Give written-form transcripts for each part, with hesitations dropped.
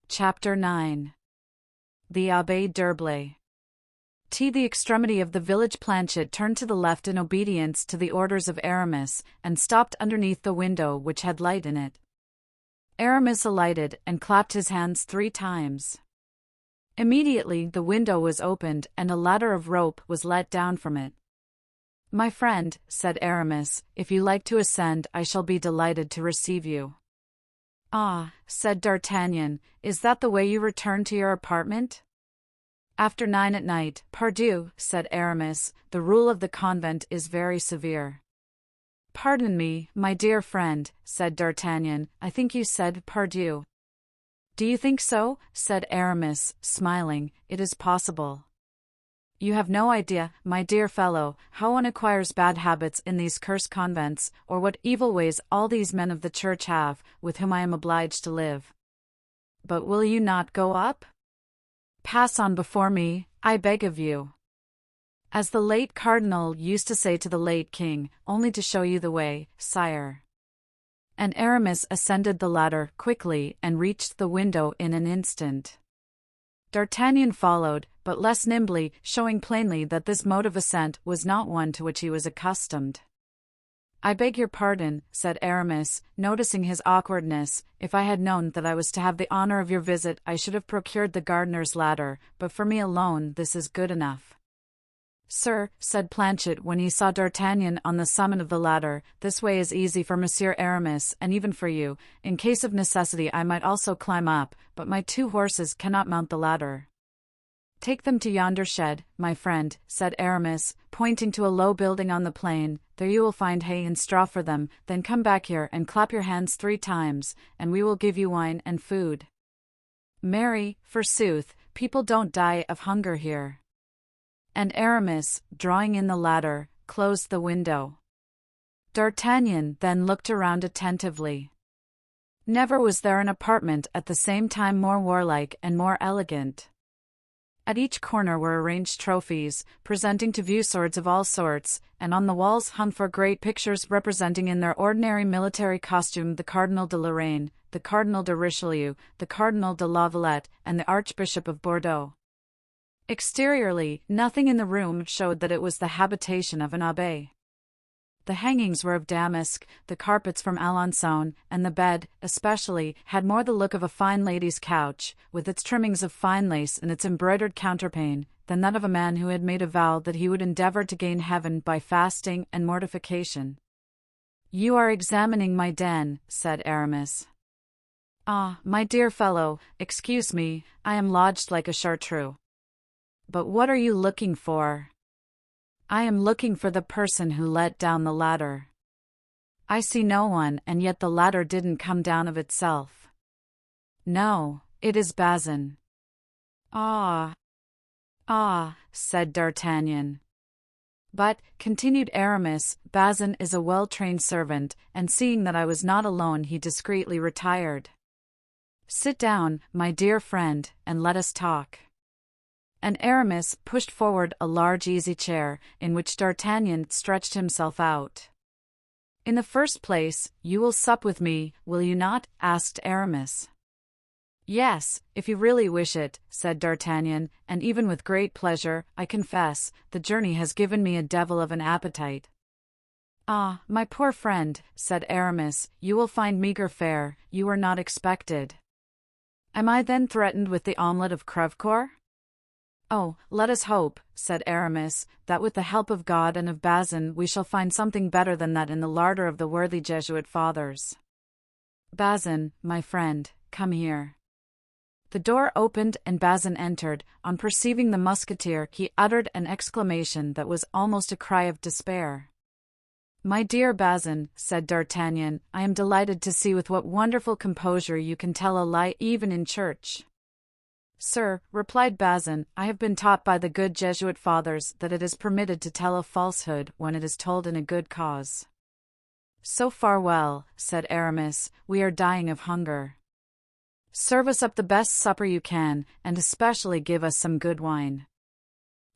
Chapter 9. The Abbé d'Herblay. To the extremity of the village, Planchet turned to the left in obedience to the orders of Aramis, and stopped underneath the window which had light in it. Aramis alighted, and clapped his hands 3 times. Immediately the window was opened, and a ladder of rope was let down from it. "My friend," said Aramis, "if you like to ascend, I shall be delighted to receive you." "Ah," said D'Artagnan, "is that the way you return to your apartment?" "After 9 at night, pardieu," said Aramis, "the rule of the convent is very severe." "Pardon me, my dear friend," said D'Artagnan, "I think you said pardieu." "Do you think so?" said Aramis, smiling. "It is possible. You have no idea, my dear fellow, how one acquires bad habits in these cursed convents, or what evil ways all these men of the church have, with whom I am obliged to live. But will you not go up? Pass on before me, I beg of you. As the late cardinal used to say to the late king, only to show you the way, sire." And Aramis ascended the ladder quickly and reached the window in an instant. D'Artagnan followed, but less nimbly, showing plainly that this mode of ascent was not one to which he was accustomed. "I beg your pardon," said Aramis, noticing his awkwardness. "If I had known that I was to have the honor of your visit, I should have procured the gardener's ladder, but for me alone this is good enough." "Sir," said Planchet when he saw D'Artagnan on the summit of the ladder, "this way is easy for Monsieur Aramis, and even for you. In case of necessity I might also climb up, but my 2 horses cannot mount the ladder." "Take them to yonder shed, my friend," said Aramis, pointing to a low building on the plain. "There you will find hay and straw for them, then come back here and clap your hands 3 times, and we will give you wine and food. Marry, forsooth, people don't die of hunger here." And Aramis, drawing in the ladder, closed the window. D'Artagnan then looked around attentively. Never was there an apartment at the same time more warlike and more elegant. At each corner were arranged trophies, presenting to view swords of all sorts, and on the walls hung 4 great pictures representing in their ordinary military costume the Cardinal de Lorraine, the Cardinal de Richelieu, the Cardinal de La Valette, and the Archbishop of Bordeaux. Exteriorly, nothing in the room showed that it was the habitation of an abbé. The hangings were of damask, the carpets from Alençon, and the bed, especially, had more the look of a fine lady's couch, with its trimmings of fine lace and its embroidered counterpane, than that of a man who had made a vow that he would endeavor to gain heaven by fasting and mortification. "You are examining my den," said Aramis. "Ah, my dear fellow, excuse me, I am lodged like a chartreux." "But what are you looking for?" "I am looking for the person who let down the ladder." "I see no one, and yet the ladder didn't come down of itself." "No, it is Bazin." "Ah, said D'Artagnan. "But," continued Aramis, "Bazin is a well-trained servant, and seeing that I was not alone he discreetly retired. Sit down, my dear friend, and let us talk." And Aramis pushed forward a large easy chair, in which D'Artagnan stretched himself out. "In the first place, you will sup with me, will you not?" asked Aramis. "Yes, if you really wish it," said D'Artagnan, "and even with great pleasure. I confess, the journey has given me a devil of an appetite." "Ah, my poor friend," said Aramis, "you will find meagre fare, you were not expected." "Am I then threatened with the omelette of Crevecoeur?" "Oh, let us hope," said Aramis, "that with the help of God and of Bazin we shall find something better than that in the larder of the worthy Jesuit fathers. Bazin, my friend, come here." The door opened and Bazin entered. On perceiving the musketeer he uttered an exclamation that was almost a cry of despair. "My dear Bazin," said D'Artagnan, "I am delighted to see with what wonderful composure you can tell a lie even in church." "Sir," replied Bazin, "I have been taught by the good Jesuit fathers that it is permitted to tell a falsehood when it is told in a good cause." "So far well," said Aramis, "we are dying of hunger. Serve us up the best supper you can, and especially give us some good wine."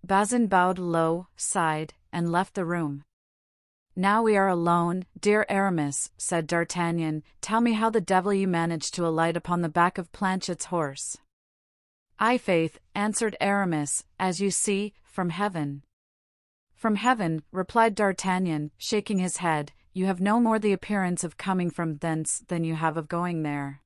Bazin bowed low, sighed, and left the room. Now we are alone, dear Aramis, said D'Artagnan. Tell me how the devil you managed to alight upon the back of Planchet's horse. "Faith," answered Aramis, "as you see, from heaven." "From heaven," replied D'Artagnan, shaking his head. "You have no more the appearance of coming from thence than you have of going there."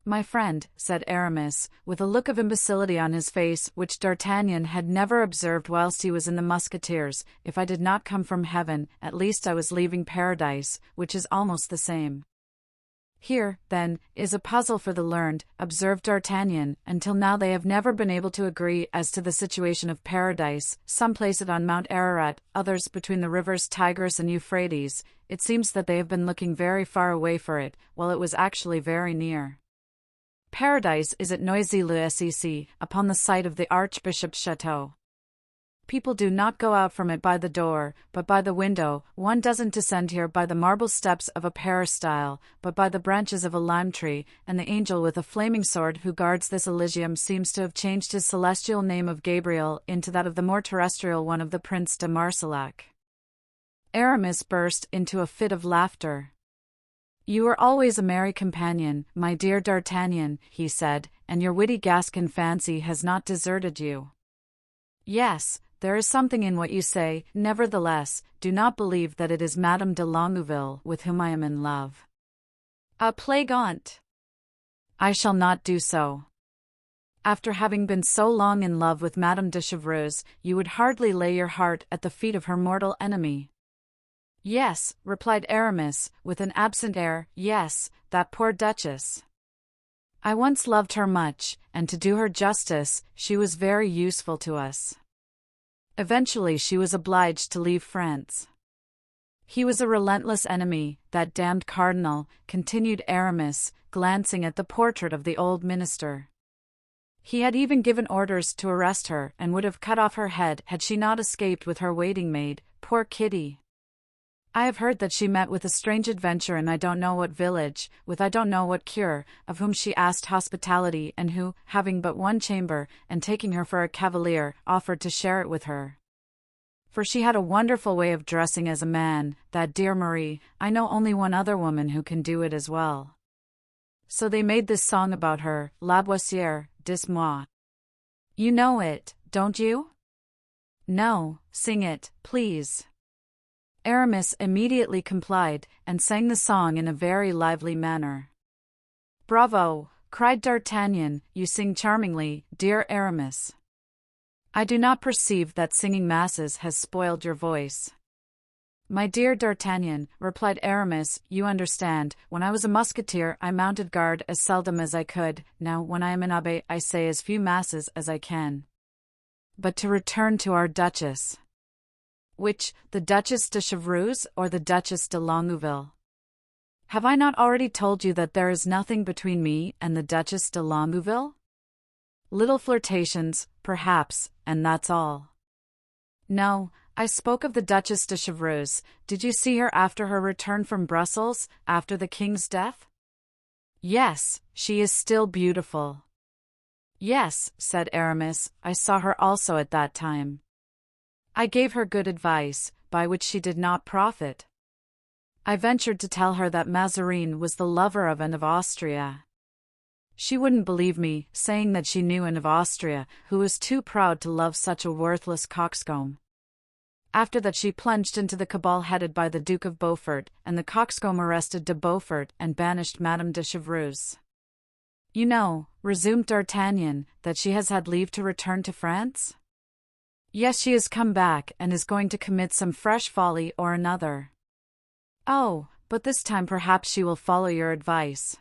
"My friend," said Aramis, with a look of imbecility on his face which D'Artagnan had never observed whilst he was in the Musketeers, "if I did not come from heaven, at least I was leaving paradise, which is almost the same." "Here, then, is a puzzle for the learned," observed D'Artagnan. "Until now they have never been able to agree as to the situation of paradise. Some place it on Mount Ararat, others between the rivers Tigris and Euphrates. It seems that they have been looking very far away for it, while it was actually very near. Paradise is at Noisy-le-Sec, upon the site of the Archbishop's chateau. People do not go out from it by the door, but by the window. One doesn't descend here by the marble steps of a peristyle, but by the branches of a lime tree, and the angel with a flaming sword who guards this Elysium seems to have changed his celestial name of Gabriel into that of the more terrestrial one of the Prince de Marsillac." Aramis burst into a fit of laughter. "You are always a merry companion, my dear D'Artagnan," he said, "and your witty Gascon fancy has not deserted you." "Yes, there is something in what you say. Nevertheless, do not believe that it is Madame de Longueville with whom I am in love." "A plague on't! I shall not do so. After having been so long in love with Madame de Chevreuse, you would hardly lay your heart at the feet of her mortal enemy." "Yes," replied Aramis, with an absent air, "yes, that poor Duchess. I once loved her much, and to do her justice, she was very useful to us. Eventually she was obliged to leave France." "He was a relentless enemy, that damned cardinal," continued Aramis, glancing at the portrait of the old minister. "He had even given orders to arrest her, and would have cut off her head had she not escaped with her waiting-maid. Poor Kitty! I have heard that she met with a strange adventure in I don't know what village, with I don't know what cure, of whom she asked hospitality and who, having but one chamber, and taking her for a cavalier, offered to share it with her. For she had a wonderful way of dressing as a man, that dear Marie. I know only one other woman who can do it as well. So they made this song about her, La Boissière, dis-moi. You know it, don't you?" "No, sing it, please." Aramis immediately complied, and sang the song in a very lively manner. "Bravo!" cried D'Artagnan, "you sing charmingly, dear Aramis. I do not perceive that singing masses has spoiled your voice." "My dear D'Artagnan," replied Aramis, "you understand, when I was a musketeer I mounted guard as seldom as I could. Now, when I am an abbé I say as few masses as I can. But to return to our Duchess." "Which, the Duchess de Chevreuse or the Duchess de Longueville?" "Have I not already told you that there is nothing between me and the Duchess de Longueville? Little flirtations, perhaps, and that's all." "No, I spoke of the Duchess de Chevreuse. Did you see her after her return from Brussels, after the king's death?" "Yes, she is still beautiful." "Yes," said Aramis, "I saw her also at that time. I gave her good advice, by which she did not profit. I ventured to tell her that Mazarin was the lover of Anne of Austria. She wouldn't believe me, saying that she knew Anne of Austria, who was too proud to love such a worthless coxcomb. After that she plunged into the cabal headed by the Duke of Beaufort, and the coxcomb arrested de Beaufort and banished Madame de Chevreuse. You know," resumed D'Artagnan, "that she has had leave to return to France?" "Yes, she has come back, and is going to commit some fresh folly or another." "Oh, but this time perhaps she will follow your advice."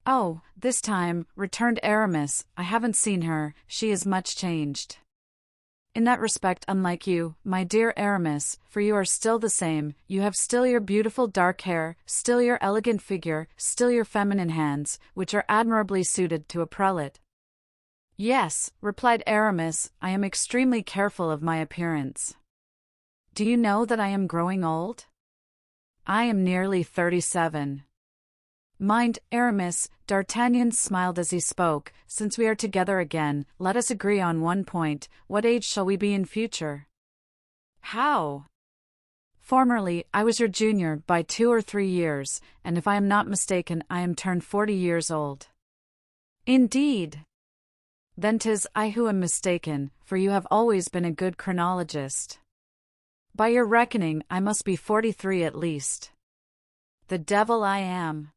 "Oh, this time," returned Aramis, "I haven't seen her. She is much changed. In that respect unlike you, my dear Aramis, for you are still the same, you have still your beautiful dark hair, still your elegant figure, still your feminine hands, which are admirably suited to a prelate." "Yes," replied Aramis, "I am extremely careful of my appearance. Do you know that I am growing old? I am nearly 37. Mind, Aramis," D'Artagnan smiled as he spoke, "since we are together again, let us agree on one point. What age shall we be in future?" "How?" Formerly, I was your junior by 2 or 3 years, and if I am not mistaken, I am turned 40 years old. Indeed. Then 'tis I who am mistaken, for you have always been a good chronologist. By your reckoning, I must be 43 at least. The devil I am.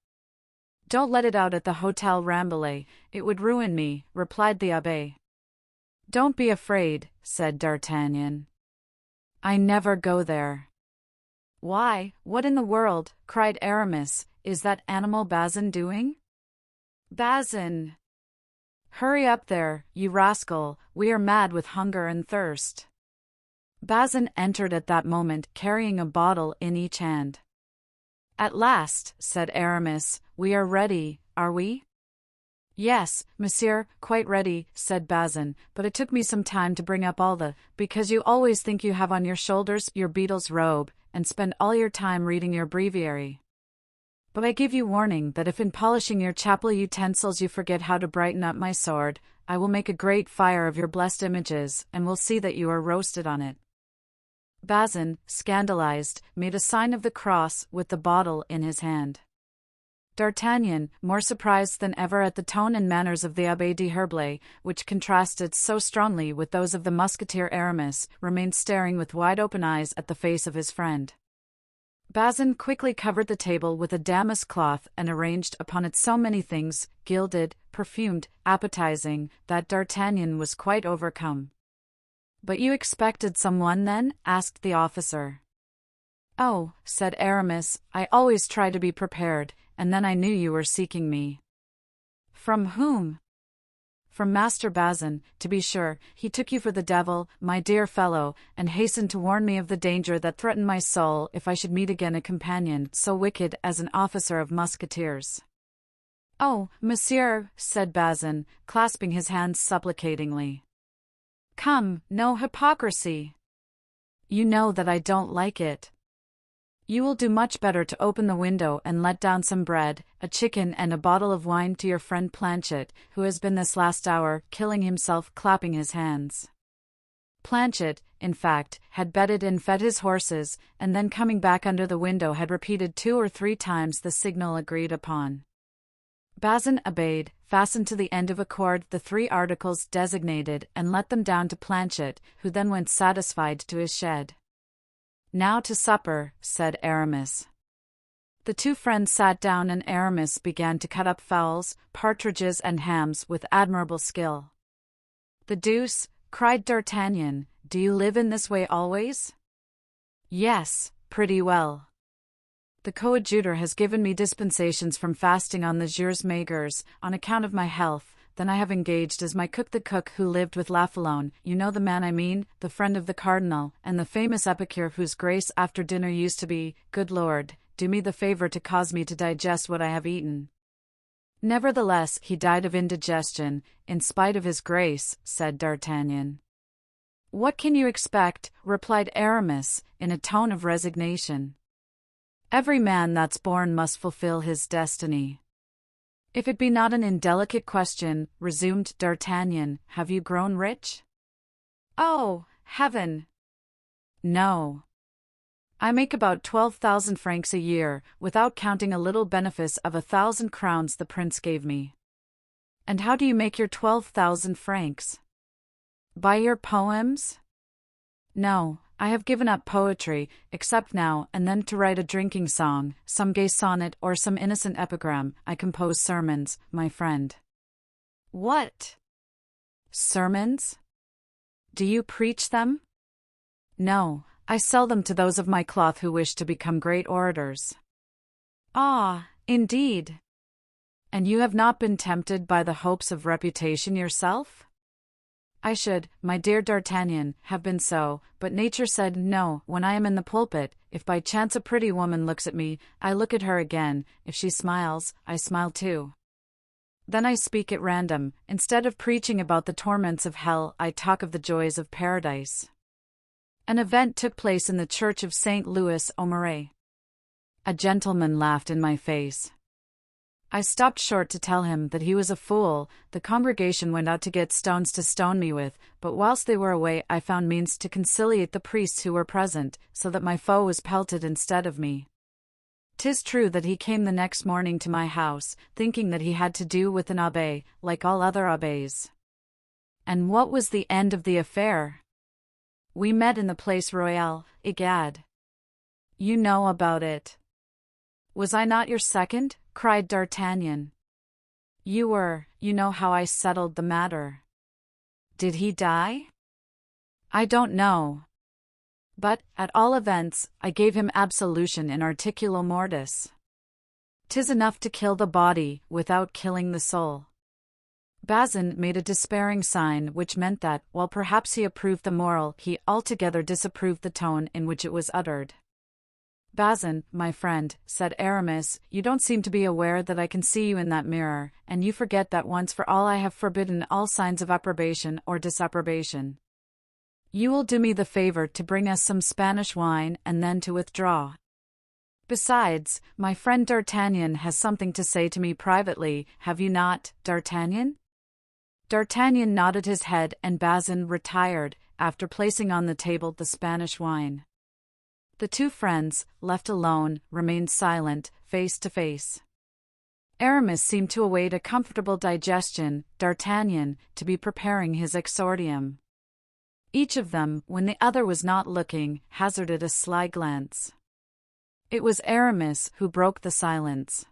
Don't let it out at the Hotel Rambouillet, it would ruin me, replied the abbé. Don't be afraid, said D'Artagnan. I never go there. Why, what in the world, cried Aramis, is that animal Bazin doing? Bazin! Hurry up there, you rascal, we are mad with hunger and thirst. Bazin entered at that moment carrying a bottle in each hand. At last, said Aramis, we are ready, are we? Yes, monsieur, quite ready, said Bazin, but it took me some time to bring up all because you always think you have on your shoulders your beadle's robe, and spend all your time reading your breviary. But I give you warning that if in polishing your chapel utensils you forget how to brighten up my sword, I will make a great fire of your blessed images, and will see that you are roasted on it. Bazin, scandalized, made a sign of the cross with the bottle in his hand. D'Artagnan, more surprised than ever at the tone and manners of the Abbé d'Herblay, which contrasted so strongly with those of the musketeer Aramis, remained staring with wide-open eyes at the face of his friend. Bazin quickly covered the table with a damask cloth and arranged upon it so many things, gilded, perfumed, appetizing, that D'Artagnan was quite overcome. But you expected someone, then? Asked the officer. Oh, said Aramis, I always try to be prepared, and then I knew you were seeking me. From whom? From Master Bazin, to be sure. He took you for the devil, my dear fellow, and hastened to warn me of the danger that threatened my soul if I should meet again a companion so wicked as an officer of musketeers. Oh, monsieur, said Bazin, clasping his hands supplicatingly. Come, no hypocrisy. You know that I don't like it. You will do much better to open the window and let down some bread, a chicken and a bottle of wine to your friend Planchet, who has been this last hour killing himself clapping his hands. Planchet, in fact, had bedded and fed his horses, and then coming back under the window had repeated 2 or 3 times the signal agreed upon. Bazin obeyed, fastened to the end of a cord the 3 articles designated, and let them down to Planchet, who then went satisfied to his shed. Now to supper, said Aramis. The 2 friends sat down and Aramis began to cut up fowls, partridges and hams with admirable skill. The deuce, cried D'Artagnan, do you live in this way always? Yes, pretty well. The coadjutor has given me dispensations from fasting on the jours maigres, on account of my health. Then I have engaged as my cook the cook who lived with Lafollone, you know the man I mean, the friend of the cardinal, and the famous epicure whose grace after dinner used to be, good Lord, do me the favor to cause me to digest what I have eaten. Nevertheless, he died of indigestion, in spite of his grace, said D'Artagnan. What can you expect, replied Aramis, in a tone of resignation. Every man that's born must fulfill his destiny. If it be not an indelicate question, resumed D'Artagnan, have you grown rich? Oh, heaven! No. I make about 12,000 francs a year, without counting a little benefice of 1,000 crowns the prince gave me. And how do you make your 12,000 francs? By your poems? No, I have given up poetry, except now and then to write a drinking song, some gay sonnet or some innocent epigram. I compose sermons, my friend. What? Sermons? Do you preach them? No, I sell them to those of my cloth who wish to become great orators. Ah, indeed. And you have not been tempted by the hopes of reputation yourself? I should, my dear D'Artagnan, have been so, but nature said no. When I am in the pulpit, if by chance a pretty woman looks at me, I look at her again, if she smiles, I smile too. Then I speak at random, instead of preaching about the torments of hell, I talk of the joys of paradise. An event took place in the church of St. Louis au Marais. A gentleman laughed in my face. I stopped short to tell him that he was a fool. The congregation went out to get stones to stone me with, but whilst they were away I found means to conciliate the priests who were present, so that my foe was pelted instead of me. 'Tis true that he came the next morning to my house, thinking that he had to do with an abbé, like all other abbés. And what was the end of the affair? We met in the Place Royale, egad. You know about it. Was I not your second? Cried D'Artagnan. You were. You know how I settled the matter. Did he die? I don't know. But, at all events, I gave him absolution in articulo mortis. 'Tis enough to kill the body, without killing the soul. Bazin made a despairing sign which meant that, while perhaps he approved the moral, he altogether disapproved the tone in which it was uttered. Bazin, my friend, said Aramis, you don't seem to be aware that I can see you in that mirror, and you forget that once for all I have forbidden all signs of approbation or disapprobation. You will do me the favor to bring us some Spanish wine and then to withdraw. Besides, my friend D'Artagnan has something to say to me privately, have you not, D'Artagnan? D'Artagnan nodded his head and Bazin retired, after placing on the table the Spanish wine. The two friends, left alone, remained silent, face to face. Aramis seemed to await a comfortable digestion, D'Artagnan, to be preparing his exordium. Each of them, when the other was not looking, hazarded a sly glance. It was Aramis who broke the silence.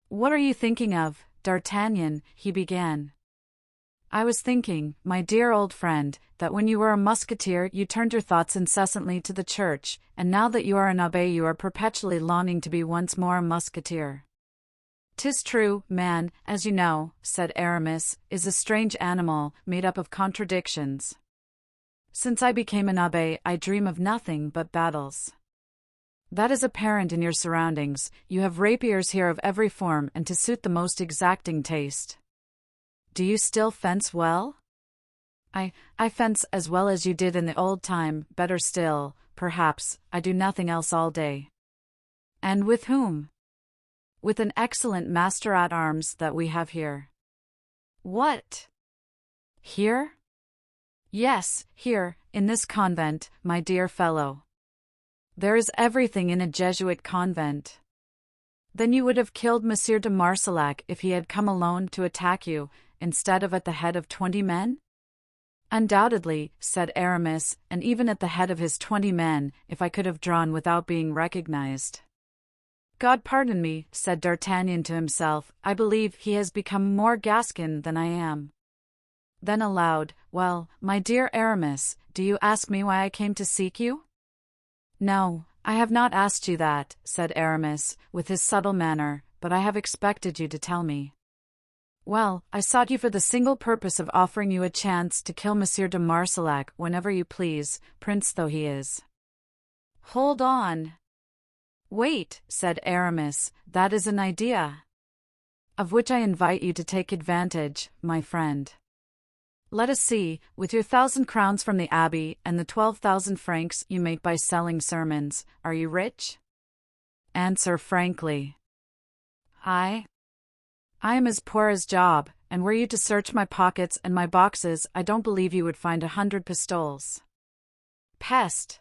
What are you thinking of, D'Artagnan? He began. I was thinking, my dear old friend, that when you were a musketeer you turned your thoughts incessantly to the church, and now that you are an abbé you are perpetually longing to be once more a musketeer. 'Tis true, man, as you know, said Aramis, is a strange animal, made up of contradictions. Since I became an abbé I dream of nothing but battles. That is apparent in your surroundings, you have rapiers here of every form and to suit the most exacting taste. Do you still fence well? I fence as well as you did in the old time, better still, perhaps, I do nothing else all day. And with whom? With an excellent master-at-arms that we have here. What? Here? Yes, here, in this convent, my dear fellow. There is everything in a Jesuit convent. Then you would have killed Monsieur de Marsillac if he had come alone to attack you, instead of at the head of 20 men? Undoubtedly, said Aramis, and even at the head of his 20 men, if I could have drawn without being recognized. God pardon me, said D'Artagnan to himself, I believe he has become more Gascon than I am. Then aloud, well, my dear Aramis, do you ask me why I came to seek you? No, I have not asked you that, said Aramis, with his subtle manner, but I have expected you to tell me. Well, I sought you for the single purpose of offering you a chance to kill Monsieur de Marsillac whenever you please, prince though he is. Hold on. Wait, said Aramis, that is an idea, of which I invite you to take advantage, my friend. Let us see, with your 1,000 crowns from the abbey and the 12,000 francs you make by selling sermons, are you rich? Answer frankly. I am as poor as Job, and were you to search my pockets and my boxes I don't believe you would find 100 pistoles. Peste!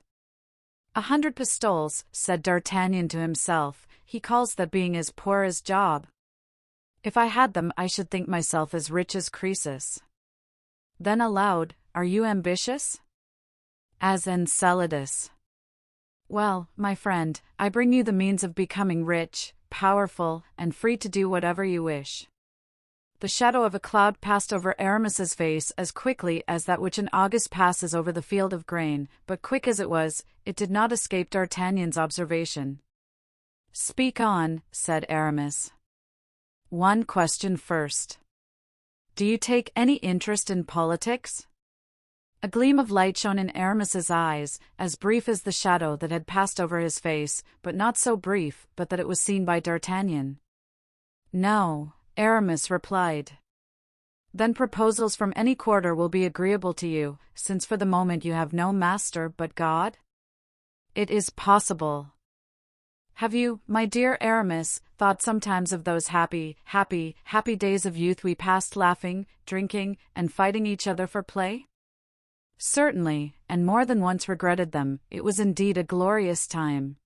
100 pistoles, said D'Artagnan to himself, he calls that being as poor as Job. If I had them I should think myself as rich as Croesus. Then aloud, are you ambitious? As Enceladus. Well, my friend, I bring you the means of becoming rich, powerful, and free to do whatever you wish. The shadow of a cloud passed over Aramis's face as quickly as that which in August passes over the field of grain, but quick as it was, it did not escape D'Artagnan's observation. Speak on, said Aramis. One question first. Do you take any interest in politics? A gleam of light shone in Aramis's eyes, as brief as the shadow that had passed over his face, but not so brief but that it was seen by D'Artagnan. No, Aramis replied. Then proposals from any quarter will be agreeable to you, since for the moment you have no master but God? It is possible. Have you, my dear Aramis, thought sometimes of those happy days of youth we passed laughing, drinking, and fighting each other for play? Certainly, and more than once regretted them. It was indeed a glorious time.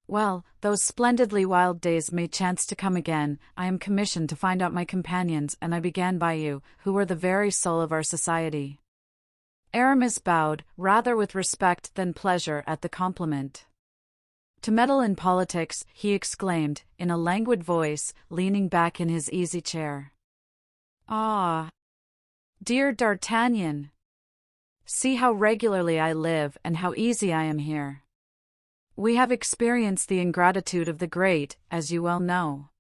Well, those splendidly wild days may chance to come again. I am commissioned to find out my companions, and I began by you, who were the very soul of our society. Aramis bowed, rather with respect than pleasure at the compliment. To meddle in politics, he exclaimed, in a languid voice, leaning back in his easy chair. Ah! Dear D'Artagnan! See how regularly I live and how easy I am here. We have experienced the ingratitude of the great, as you well know.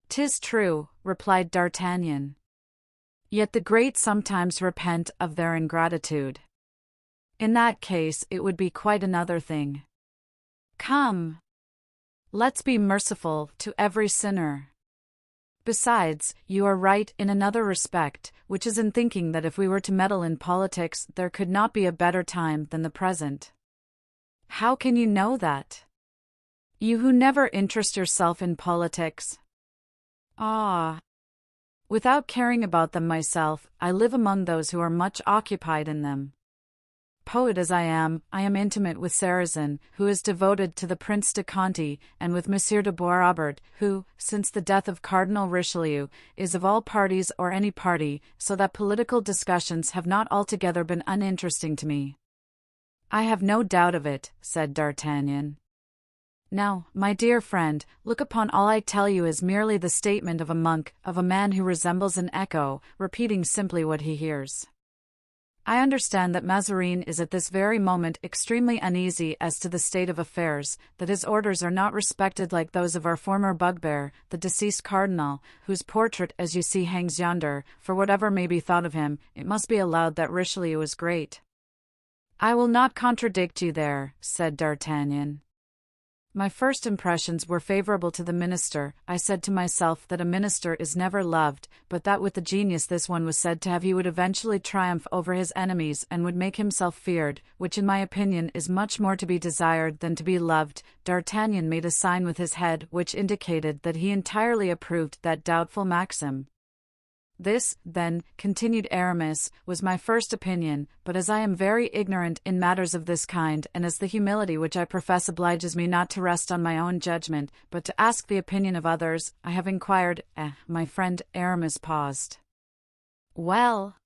'Tis true, replied D'Artagnan. Yet the great sometimes repent of their ingratitude. In that case it would be quite another thing. Come. Let's be merciful to every sinner. Besides, you are right in another respect, which is in thinking that if we were to meddle in politics there could not be a better time than the present. How can you know that? You who never interest yourself in politics. Ah! Without caring about them myself, I live among those who are much occupied in them. Poet as I am intimate with Sarrazin, who is devoted to the Prince de Conti, and with Monsieur de Boisrobert, who, since the death of Cardinal Richelieu, is of all parties or any party, so that political discussions have not altogether been uninteresting to me. I have no doubt of it, said D'Artagnan. Now, my dear friend, look upon all I tell you as merely the statement of a monk, of a man who resembles an echo, repeating simply what he hears. I understand that Mazarin is at this very moment extremely uneasy as to the state of affairs, that his orders are not respected like those of our former bugbear, the deceased cardinal, whose portrait as you see hangs yonder. For whatever may be thought of him, it must be allowed that Richelieu is great. I will not contradict you there, said D'Artagnan. My first impressions were favorable to the minister. I said to myself that a minister is never loved, but that with the genius this one was said to have he would eventually triumph over his enemies and would make himself feared, which in my opinion is much more to be desired than to be loved. D'Artagnan made a sign with his head which indicated that he entirely approved that doubtful maxim. This, then, continued Aramis, was my first opinion, but as I am very ignorant in matters of this kind, and as the humility which I profess obliges me not to rest on my own judgment, but to ask the opinion of others, I have inquired. My friend Aramis paused. Well?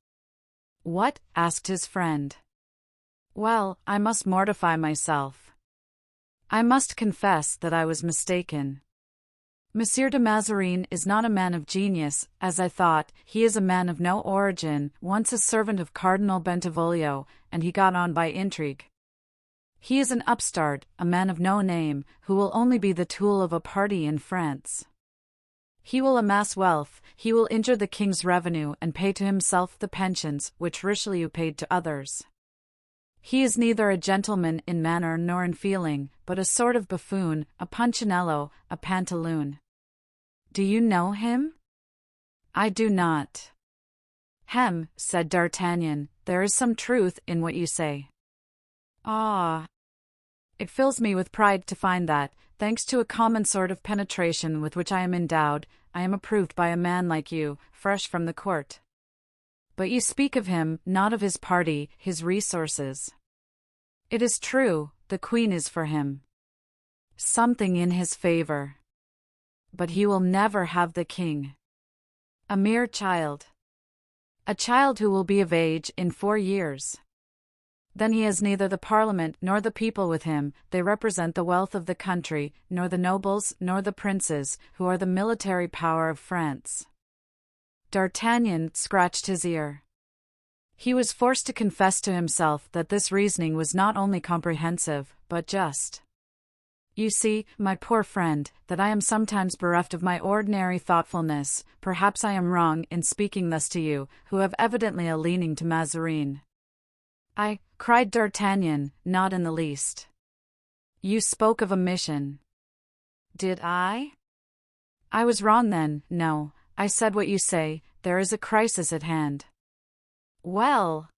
What? Asked his friend. Well, I must mortify myself. I must confess that I was mistaken. Monsieur de Mazarin is not a man of genius, as I thought. He is a man of no origin, once a servant of Cardinal Bentivoglio, and he got on by intrigue. He is an upstart, a man of no name, who will only be the tool of a party in France. He will amass wealth, he will injure the king's revenue and pay to himself the pensions which Richelieu paid to others. He is neither a gentleman in manner nor in feeling, but a sort of buffoon, a punchinello, a pantaloon. Do you know him? I do not. Hem, said D'Artagnan, there is some truth in what you say. Ah! It fills me with pride to find that, thanks to a common sort of penetration with which I am endowed, I am approved by a man like you, fresh from the court. But you speak of him, not of his party, his resources. It is true, the Queen is for him. Something in his favor. But he will never have the king. A mere child. A child who will be of age in 4 years. Then he has neither the Parliament nor the people with him. They represent the wealth of the country, nor the nobles nor the princes, who are the military power of France. D'Artagnan scratched his ear. He was forced to confess to himself that this reasoning was not only comprehensive, but just. You see, my poor friend, that I am sometimes bereft of my ordinary thoughtfulness. Perhaps I am wrong in speaking thus to you, who have evidently a leaning to Mazarin. I, cried D'Artagnan, not in the least. You spoke of a mission. Did I? I was wrong then. No, I said what you say, there is a crisis at hand. Well,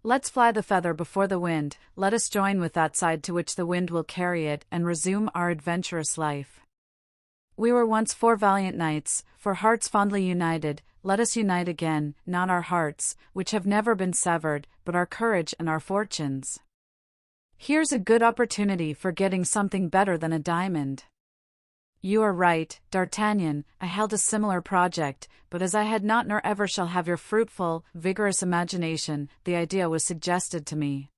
Let's fly the feather before the wind, let us join with that side to which the wind will carry it and resume our adventurous life. We were once 4 valiant knights, 4 hearts fondly united, let us unite again, not our hearts, which have never been severed, but our courage and our fortunes. Here's a good opportunity for getting something better than a diamond. You are right, D'Artagnan, I held a similar project, but as I had not nor ever shall have your fruitful, vigorous imagination, the idea was suggested to me.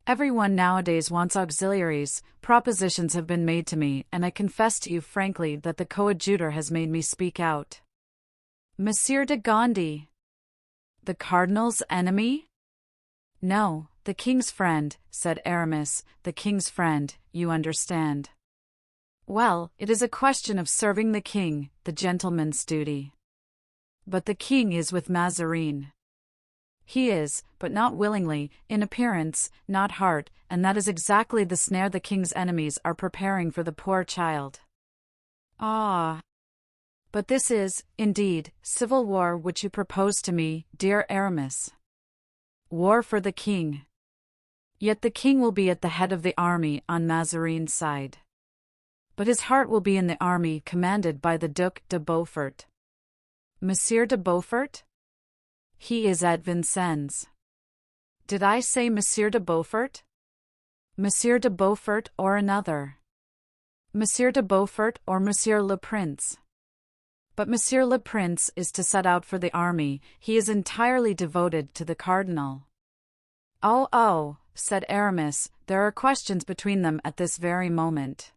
Everyone nowadays wants auxiliaries, propositions have been made to me, and I confess to you frankly that the coadjutor has made me speak out. Monsieur de Gondy. The cardinal's enemy? No, the king's friend, said Aramis, the king's friend, you understand. Well, it is a question of serving the king, the gentleman's duty. But the king is with Mazarin. He is, but not willingly, in appearance, not heart, and that is exactly the snare the king's enemies are preparing for the poor child. Ah! But this is, indeed, civil war which you propose to me, dear Aramis. War for the king. Yet the king will be at the head of the army on Mazarin's side. But his heart will be in the army commanded by the Duc de Beaufort. Monsieur de Beaufort? He is at Vincennes. Did I say Monsieur de Beaufort? Monsieur de Beaufort or another? Monsieur de Beaufort or Monsieur le Prince? But Monsieur le Prince is to set out for the army, he is entirely devoted to the cardinal. Oh, said Aramis, there are questions between them at this very moment.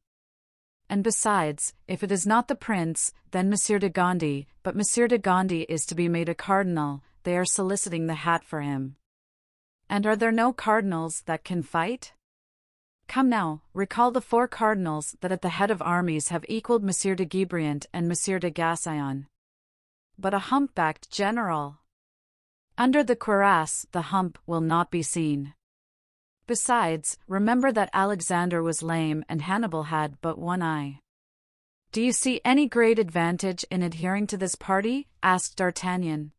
And besides, if it is not the prince, then Monsieur de Gondy, but Monsieur de Gondy is to be made a cardinal, they are soliciting the hat for him. And are there no cardinals that can fight? Come now, recall the 4 cardinals that at the head of armies have equalled Monsieur de Guebriant and Monsieur de Gassion. But a humpbacked general. Under the cuirass, the hump will not be seen. Besides, remember that Alexander was lame and Hannibal had but one eye. Do you see any great advantage in adhering to this party? Asked D'Artagnan.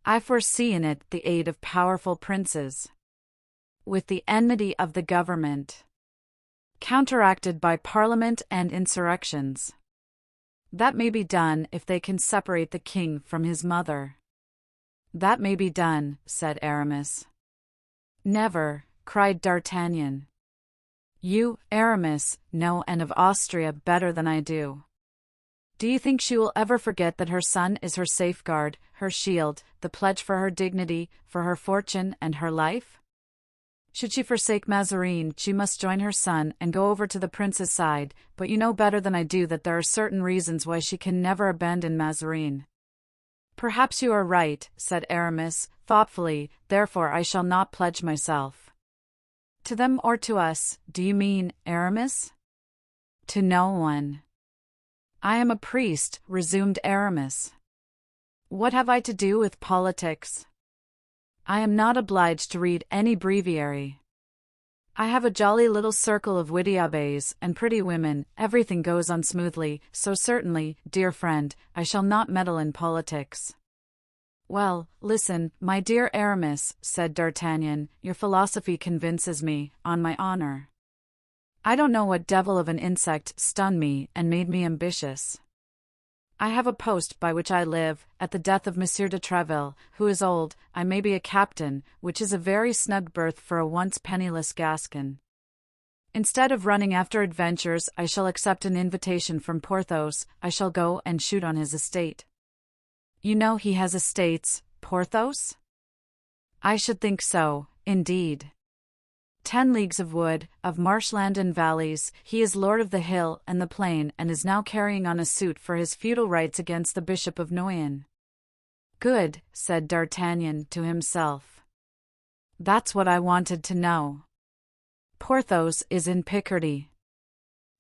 I foresee in it the aid of powerful princes, with the enmity of the government, counteracted by parliament and insurrections. That may be done if they can separate the king from his mother. That may be done, said Aramis. Never, cried D'Artagnan. You, Aramis, know Anne of Austria better than I do. Do you think she will ever forget that her son is her safeguard, her shield, the pledge for her dignity, for her fortune and her life? Should she forsake Mazarin, she must join her son and go over to the prince's side, but you know better than I do that there are certain reasons why she can never abandon Mazarin. Perhaps you are right, said Aramis, thoughtfully, therefore I shall not pledge myself. To them or to us, do you mean, Aramis? To no one. I am a priest, resumed Aramis. What have I to do with politics? I am not obliged to read any breviary. I have a jolly little circle of witty abbés and pretty women, everything goes on smoothly, so certainly, dear friend, I shall not meddle in politics. Well, listen, my dear Aramis, said D'Artagnan, your philosophy convinces me, on my honor. I don't know what devil of an insect stung me and made me ambitious. I have a post by which I live, at the death of Monsieur de Treville, who is old, I may be a captain, which is a very snug berth for a once penniless Gascon. Instead of running after adventures, I shall accept an invitation from Porthos, I shall go and shoot on his estate. You know he has estates, Porthos? I should think so, indeed. 10 leagues of wood, of marshland and valleys, he is lord of the hill and the plain and is now carrying on a suit for his feudal rights against the Bishop of Noyon. Good, said D'Artagnan to himself. That's what I wanted to know. Porthos is in Picardy.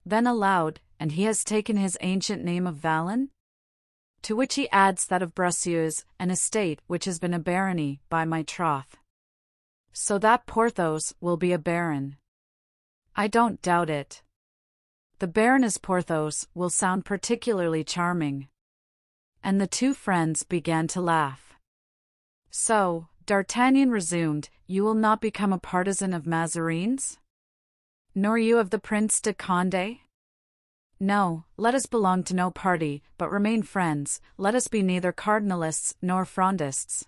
Then aloud, and he has taken his ancient name of Vallon? To which he adds that of Bracieux, an estate which has been a barony, by my troth. So that Porthos will be a baron. I don't doubt it. The Baroness Porthos will sound particularly charming. And the 2 friends began to laugh. So, D'Artagnan resumed, "You will not become a partisan of Mazarin's? Nor you of the Prince de Condé? No, let us belong to no party, but remain friends. Let us be neither Cardinalists nor Frondists.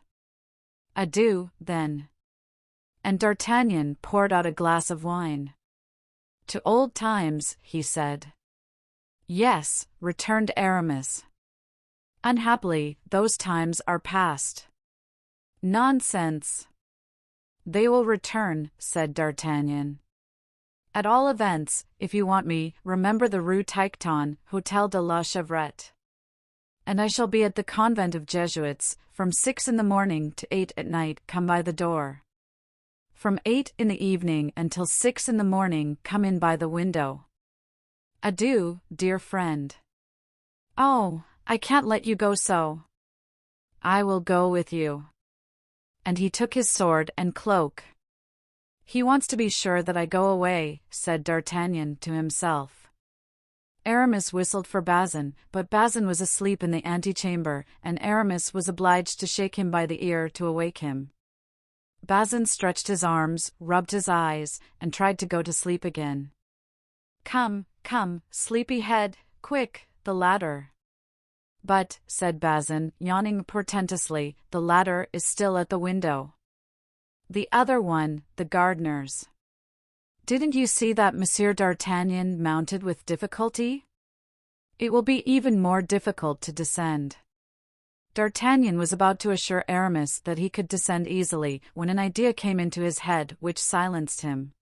Adieu, then." And D'Artagnan poured out a glass of wine. "To old times," he said. "Yes," returned Aramis. "Unhappily, those times are past." "Nonsense." "They will return," said D'Artagnan. "At all events, if you want me, remember the Rue Tiquetonne, Hôtel de la Chevrette. And I shall be at the convent of Jesuits, from 6 in the morning to 8 at night. Come by the door. From 8 in the evening until 6 in the morning, come in by the window. Adieu, dear friend." "Oh, I can't let you go so." "I will go with you." And he took his sword and cloak. "He wants to be sure that I go away," said D'Artagnan to himself. Aramis whistled for Bazin, but Bazin was asleep in the antechamber, and Aramis was obliged to shake him by the ear to awake him. Bazin stretched his arms, rubbed his eyes, and tried to go to sleep again. "Come, come, sleepy head, quick, the ladder." "But," said Bazin, yawning portentously, "the ladder is still at the window." "The other one, the gardener's." "Didn't you see that Monsieur d'Artagnan mounted with difficulty? It will be even more difficult to descend." D'Artagnan was about to assure Aramis that he could descend easily, when an idea came into his head which silenced him.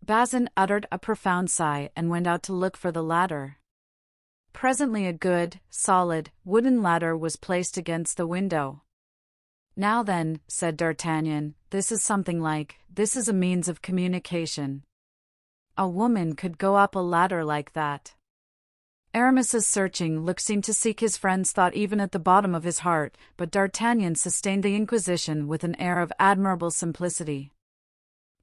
Bazin uttered a profound sigh and went out to look for the ladder. Presently a good, solid, wooden ladder was placed against the window. "Now then," said D'Artagnan, "this is something like, this is a means of communication. A woman could go up a ladder like that." Aramis's searching look seemed to seek his friend's thought even at the bottom of his heart, but D'Artagnan sustained the inquisition with an air of admirable simplicity.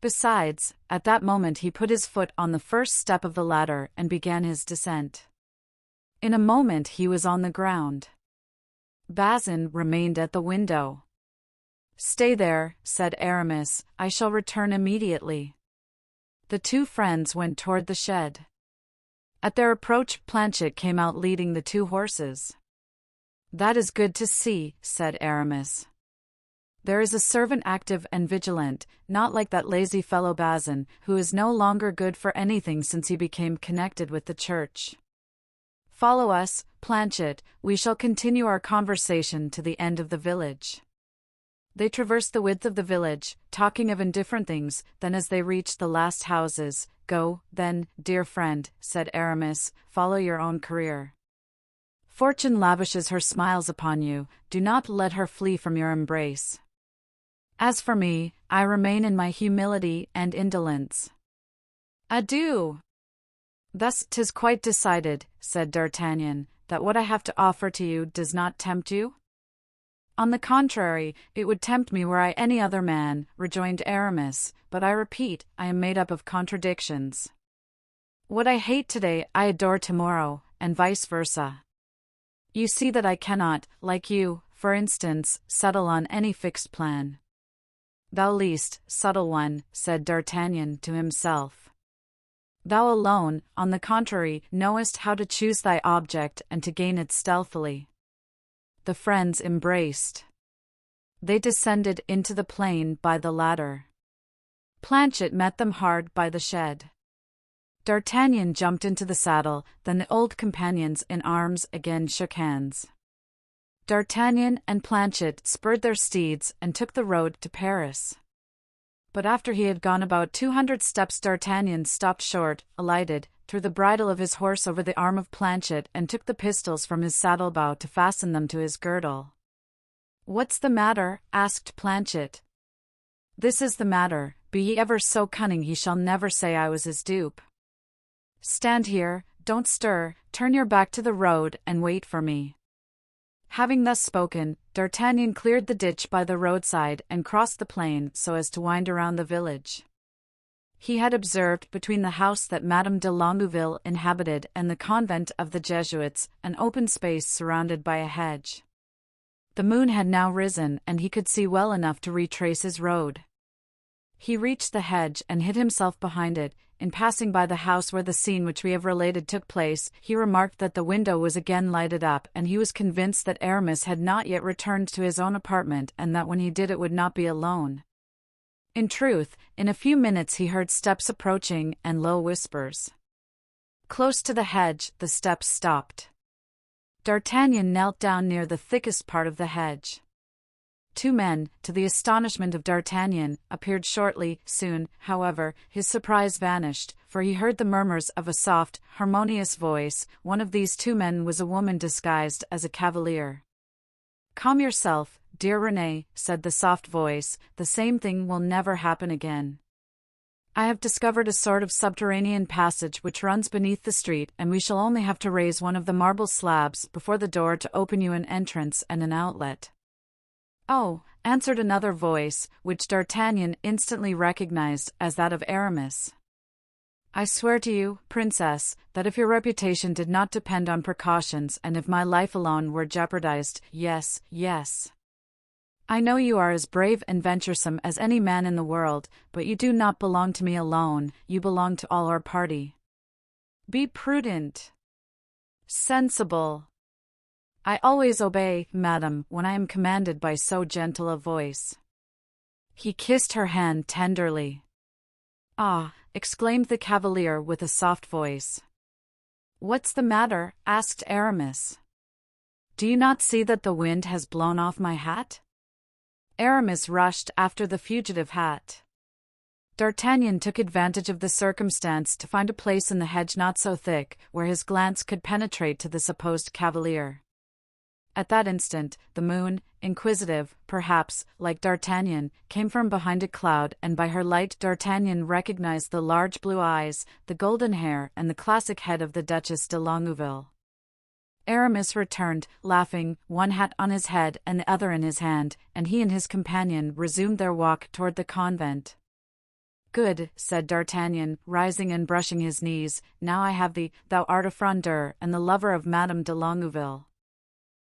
Besides, at that moment he put his foot on the first step of the ladder and began his descent. In a moment he was on the ground. Bazin remained at the window. "Stay there," said Aramis, "I shall return immediately." The two friends went toward the shed. At their approach Planchet came out leading the two horses. "That is good to see," said Aramis. "There is a servant active and vigilant, not like that lazy fellow Bazin, who is no longer good for anything since he became connected with the church. Follow us, Planchet, we shall continue our conversation to the end of the village." They traversed the width of the village, talking of indifferent things, then as they reached the last houses, "Go, then, dear friend," said Aramis, "follow your own career. Fortune lavishes her smiles upon you, do not let her flee from your embrace. As for me, I remain in my humility and indolence. Adieu." "Thus 'tis quite decided," said D'Artagnan, "that what I have to offer to you does not tempt you?" "On the contrary, it would tempt me were I any other man," rejoined Aramis, "but I repeat, I am made up of contradictions. What I hate today I adore tomorrow, and vice versa. You see that I cannot, like you, for instance, settle on any fixed plan." "Thou least subtle one," said D'Artagnan to himself. "Thou alone, on the contrary, knowest how to choose thy object and to gain it stealthily." The friends embraced. They descended into the plain by the ladder. Planchet met them hard by the shed. D'Artagnan jumped into the saddle, then the old companions in arms again shook hands. D'Artagnan and Planchet spurred their steeds and took the road to Paris. But after he had gone about 200 steps D'Artagnan stopped short, alighted, threw the bridle of his horse over the arm of Planchet and took the pistols from his saddle-bow to fasten them to his girdle. "What's the matter?" asked Planchet. "This is the matter, be he ever so cunning he shall never say I was his dupe. Stand here, don't stir, turn your back to the road and wait for me." Having thus spoken, D'Artagnan cleared the ditch by the roadside and crossed the plain so as to wind around the village. He had observed between the house that Madame de Longueville inhabited and the convent of the Jesuits an open space surrounded by a hedge. The moon had now risen, and he could see well enough to retrace his road. He reached the hedge and hid himself behind it. In passing by the house where the scene which we have related took place, he remarked that the window was again lighted up, and he was convinced that Aramis had not yet returned to his own apartment, and that when he did it would not be alone. In truth, in a few minutes he heard steps approaching, and low whispers. Close to the hedge, the steps stopped. D'Artagnan knelt down near the thickest part of the hedge. Two men, to the astonishment of D'Artagnan, appeared shortly. Soon, however, his surprise vanished, for he heard the murmurs of a soft, harmonious voice. One of these two men was a woman disguised as a cavalier. "Calm yourself, dear Renée," said the soft voice, "the same thing will never happen again. I have discovered a sort of subterranean passage which runs beneath the street, and we shall only have to raise one of the marble slabs before the door to open you an entrance and an outlet." "Oh," answered another voice, which D'Artagnan instantly recognized as that of Aramis. "I swear to you, princess, that if your reputation did not depend on precautions, and if my life alone were jeopardized, yes, yes. I know you are as brave and venturesome as any man in the world, but you do not belong to me alone, you belong to all our party. Be prudent. Sensible. I always obey, madam, when I am commanded by so gentle a voice." He kissed her hand tenderly. "Ah," exclaimed the cavalier with a soft voice. "What's the matter?" asked Aramis. "Do you not see that the wind has blown off my hat?" Aramis rushed after the fugitive hat. D'Artagnan took advantage of the circumstance to find a place in the hedge not so thick, where his glance could penetrate to the supposed cavalier. At that instant, the moon, inquisitive, perhaps, like D'Artagnan, came from behind a cloud, and by her light D'Artagnan recognized the large blue eyes, the golden hair, and the classic head of the Duchesse de Longueville. Aramis returned, laughing, one hat on his head and the other in his hand, and he and his companion resumed their walk toward the convent. "Good," said D'Artagnan, rising and brushing his knees, "now I have thee, thou art a Frondeur, and the lover of Madame de Longueville.